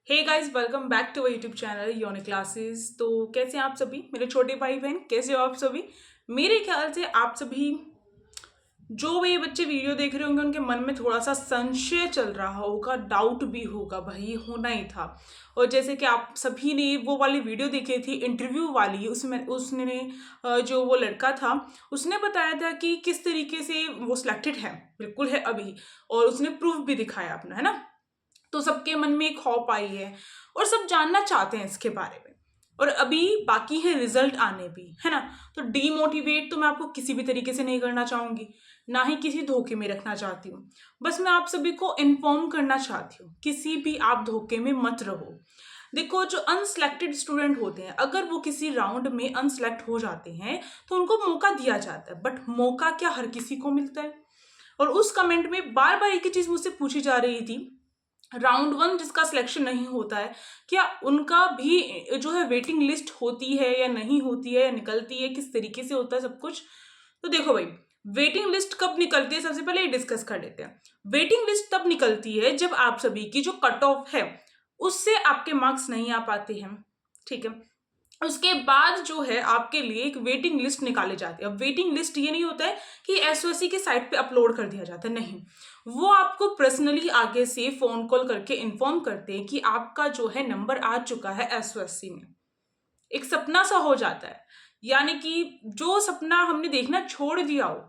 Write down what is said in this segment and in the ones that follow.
Hey guys, welcome back to our YouTube channel Yonik classes. तो कैसे हैं आप सभी मेरे छोटे भाई बहन? कैसे हो आप सभी? मेरे ख्याल से आप सभी जो भी ये बच्चे वीडियो देख रहे होंगे उनके मन में थोड़ा सा संशय चल रहा होगा, डाउट भी होगा, भाई होना ही था। और जैसे कि आप सभी ने वो वाली वीडियो देखी थी इंटरव्यू वाली, उसमें उसने जो वो लड़का था उसने बताया था कि किस तरीके से वो सिलेक्टेड है, बिल्कुल है अभी, और उसने प्रूफ भी दिखाया अपना, है ना। तो सबके मन में एक खौफ आई है और सब जानना चाहते हैं इसके बारे में। और अभी बाकी है रिजल्ट आने भी, है ना। तो डीमोटिवेट तो मैं आपको किसी भी तरीके से नहीं करना चाहूंगी, ना ही किसी धोखे में रखना चाहती हूँ। बस मैं आप सभी को इन्फॉर्म करना चाहती हूँ, किसी भी आप धोखे में मत रहो। देखो, जो अनसिलेक्टेड स्टूडेंट होते हैं, अगर वो किसी राउंड में अनसिलेक्ट हो जाते हैं तो उनको मौका दिया जाता है, बट मौका क्या हर किसी को मिलता है? और उस कमेंट में बार बार एक ही चीज मुझसे पूछी जा रही थी, राउंड वन जिसका सिलेक्शन नहीं होता है, क्या उनका भी जो है वेटिंग लिस्ट होती है या नहीं होती है, या निकलती है, किस तरीके से होता है सब कुछ। तो देखो भाई, वेटिंग लिस्ट कब निकलती है सबसे पहले ये डिस्कस कर लेते हैं। वेटिंग लिस्ट तब निकलती है जब आप सभी की जो कट ऑफ है उससे आपके मार्क्स नहीं आ पाते हैं, ठीक है। उसके बाद जो है आपके लिए एक वेटिंग लिस्ट निकाली जाती है। अब वेटिंग लिस्ट ये नहीं होता है कि एसओएससी के साइट पे अपलोड कर दिया जाता है, नहीं। वो आपको पर्सनली आगे से फोन कॉल करके इन्फॉर्म करते हैं कि आपका जो है नंबर आ चुका है एसओएससी में। एक सपना सा हो जाता है, यानी कि जो सपना हमने देखना छोड़ दिया हो,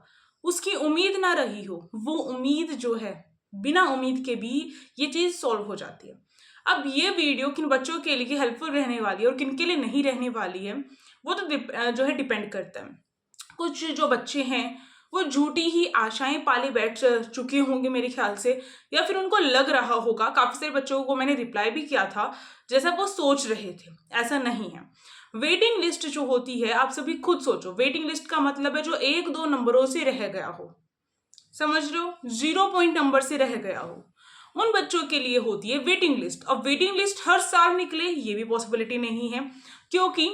उसकी उम्मीद ना रही हो, वो उम्मीद जो है बिना उम्मीद के भी ये चीज सॉल्व हो जाती है। अब ये वीडियो किन बच्चों के लिए हेल्पफुल रहने वाली है और किन के लिए नहीं रहने वाली है, वो तो जो है डिपेंड करता है। कुछ जो बच्चे हैं वो झूठी ही आशाएं पाले बैठ चुके होंगे मेरे ख्याल से, या फिर उनको लग रहा होगा, काफी सारे बच्चों को मैंने रिप्लाई भी किया था, जैसा वो सोच रहे थे। ऐसा नहीं है। वेटिंग लिस्ट जो होती है, आप सभी खुद सोचो, वेटिंग लिस्ट का मतलब है जो एक दो नंबरों से रह गया हो, समझ रहे हो, 0 पॉइंट नंबर से रह गया हो, उन बच्चों के लिए होती है वेटिंग लिस्ट। अब वेटिंग लिस्ट हर साल निकले ये भी पॉसिबिलिटी नहीं है, क्योंकि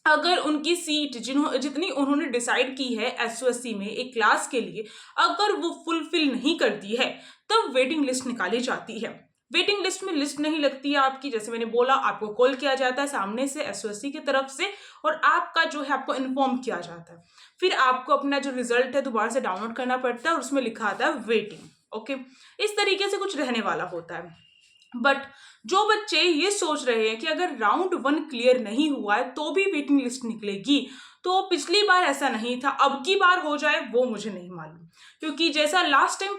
अगर उनकी सीट जितनी उन्होंने डिसाइड की है एसओएससी में एक क्लास के लिए, अगर वो फुलफिल नहीं करती है तब वेटिंग लिस्ट निकाली जाती है। वेटिंग लिस्ट में लिस्ट नहीं लगती है आपकी, जैसे मैंने बोला, आपको कॉल किया जाता है सामने से एसओएससी की तरफ से, और आपका जो है आपको इन्फॉर्म किया जाता है। फिर आपको अपना जो रिजल्ट है दोबारा से डाउनलोड करना पड़ता है और उसमें लिखा आता है वेटिंग। ओके, इस तरीके से कुछ रहने वाला होता है। बट जो बच्चे ये सोच रहे हैं कि अगर राउंड वन क्लियर नहीं हुआ है तो भी वेटिंग लिस्ट निकलेगी, तो पिछली बार ऐसा नहीं था, अब की बार हो जाए वो मुझे नहीं मालूम। क्योंकि जैसा लास्ट टाइम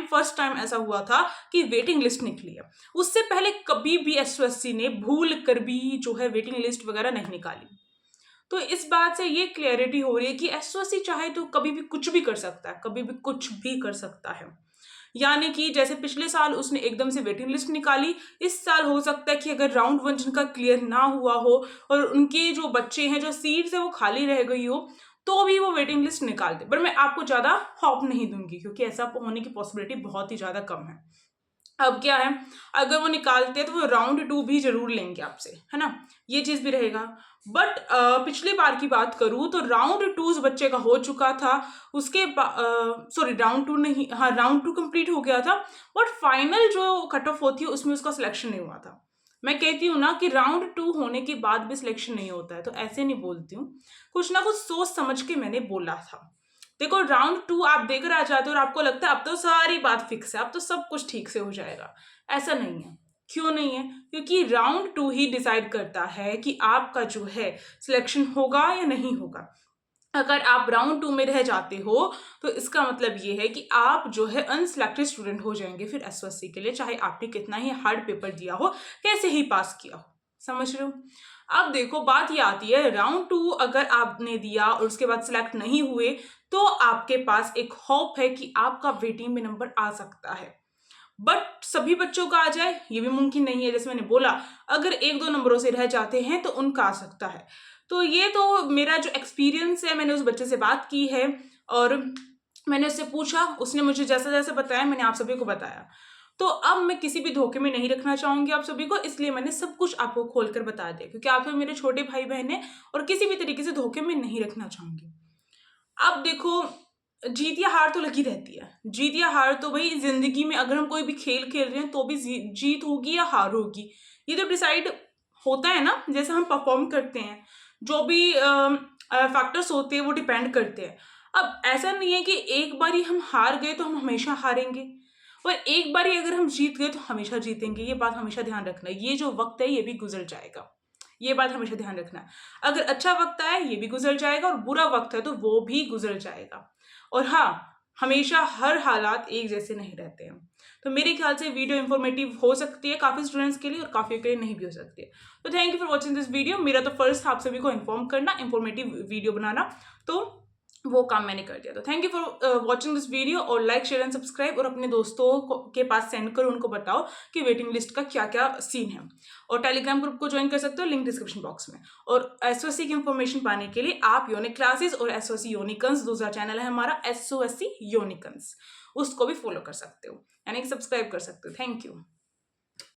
फर्स्ट टाइम ऐसा हुआ था कि वेटिंग लिस्ट निकली है, उससे पहले कभी भी एसओएससी ने भूल कर भी जो है वेटिंग लिस्ट वगैरह नहीं निकाली। तो इस बात से ये क्लियरिटी हो रही है कि एसओएससी चाहे तो कभी भी कुछ भी कर सकता है, कभी भी कुछ भी कर सकता है। यानी कि जैसे पिछले साल उसने एकदम से वेटिंग लिस्ट निकाली, इस साल हो सकता है कि अगर राउंड वन जिनका क्लियर ना हुआ हो और उनके जो बच्चे हैं, जो सीट्स है वो खाली रह गई हो, तो भी वो वेटिंग लिस्ट निकाल दे। पर मैं आपको ज्यादा होप नहीं दूंगी, क्योंकि ऐसा होने की पॉसिबिलिटी बहुत ही ज्यादा कम है। अब क्या है, अगर वो निकालते हैं तो वो राउंड टू भी जरूर लेंगे आपसे, है ना, ये चीज भी रहेगा। बट पिछले बार की बात करूं तो राउंड टू उस बच्चे का हो चुका था, उसके सॉरी राउंड टू नहीं, हाँ राउंड टू कंप्लीट हो गया था, बट फाइनल जो कट ऑफ होती है उसमें उसका सिलेक्शन नहीं हुआ था। मैं कहती हूँ ना कि राउंड टू होने के बाद भी सिलेक्शन नहीं होता है, तो ऐसे नहीं बोलती हूँ, कुछ ना कुछ सोच समझ के मैंने बोला था। देखो, राउंड टू आप देकर आ जाते हो और आपको लगता है अब तो सारी बात फिक्स है, अब तो सब कुछ ठीक से हो जाएगा। ऐसा नहीं है। क्यों नहीं है? क्योंकि राउंड टू ही डिसाइड करता है कि आपका जो है सिलेक्शन होगा या नहीं होगा। अगर आप राउंड टू में रह जाते हो तो इसका मतलब ये है कि आप जो है अनसिलेक्टेड स्टूडेंट हो जाएंगे फिर एसओएससी के लिए, चाहे आपने कितना ही हार्ड पेपर दिया हो, कैसे ही पास किया हो। समझ रहे हो? अब देखो, बात ये आती है, राउंड टू अगर आपने दिया और उसके बाद सिलेक्ट नहीं हुए तो आपके पास एक होप है कि आपका वेटिंग में नंबर आ सकता है। बट सभी बच्चों का आ जाए ये भी मुमकिन नहीं है। जैसे मैंने बोला, अगर एक दो नंबरों से रह जाते हैं तो उनका आ सकता है। तो ये तो मेरा जो एक्सपीरियंस है, मैंने उस बच्चे से बात की है और मैंने उससे पूछा, उसने मुझे जैसा जैसा बताया मैंने आप सभी को बताया। तो अब मैं किसी भी धोखे में नहीं रखना चाहूंगी आप सभी को, इसलिए मैंने सब कुछ आपको खोलकर बता दिया, क्योंकि आप मेरे छोटे भाई बहन हैं और किसी भी तरीके से धोखे में नहीं रखना चाहूंगी। अब देखो, जीत या हार तो लगी रहती है। जीत या हार तो भाई ज़िंदगी में अगर हम कोई भी खेल खेल रहे हैं तो भी जीत होगी या हार होगी, ये तो डिसाइड होता है ना, जैसे हम परफॉर्म करते हैं, जो भी फैक्टर्स होते हैं वो डिपेंड करते हैं। अब ऐसा नहीं है कि एक बार ही हम हार गए तो हम हमेशा हारेंगे, और एक बार ही अगर हम जीत गए तो हमेशा जीतेंगे। ये बात हमेशा ध्यान रखना, ये जो वक्त है ये भी गुजर जाएगा, ये बात हमेशा ध्यान रखना है। अगर अच्छा वक्त आया ये भी गुजर जाएगा, और बुरा वक्त है तो वो भी गुजर जाएगा। और हाँ, हमेशा हर हालात एक जैसे नहीं रहते हैं। तो मेरे ख्याल से वीडियो इन्फॉर्मेटिव हो सकती है काफ़ी स्टूडेंट्स के लिए, और काफ़ी के लिए नहीं भी हो सकती है। तो thank you for watching this video. मेरा तो फर्स्ट था आप सभी को इन्फॉर्म करना, इन्फॉर्मेटिव वीडियो बनाना, तो वो काम मैंने कर दिया। तो thank you for watching this video, और लाइक शेयर एंड सब्सक्राइब, और अपने दोस्तों के पास सेंड करो, उनको बताओ कि वेटिंग लिस्ट का क्या क्या सीन है। और टेलीग्राम ग्रुप को ज्वाइन कर सकते हो, लिंक डिस्क्रिप्शन बॉक्स में। और एसओएससी की इन्फॉर्मेशन पाने के लिए आप यूनिक क्लासेस और एसओएससी यूनिकन्स, दूसरा चैनल है हमारा एसओएससी यूनिकन्स, उसको भी फॉलो कर सकते हो, यानी कि सब्सक्राइब कर सकते हो। Thank you.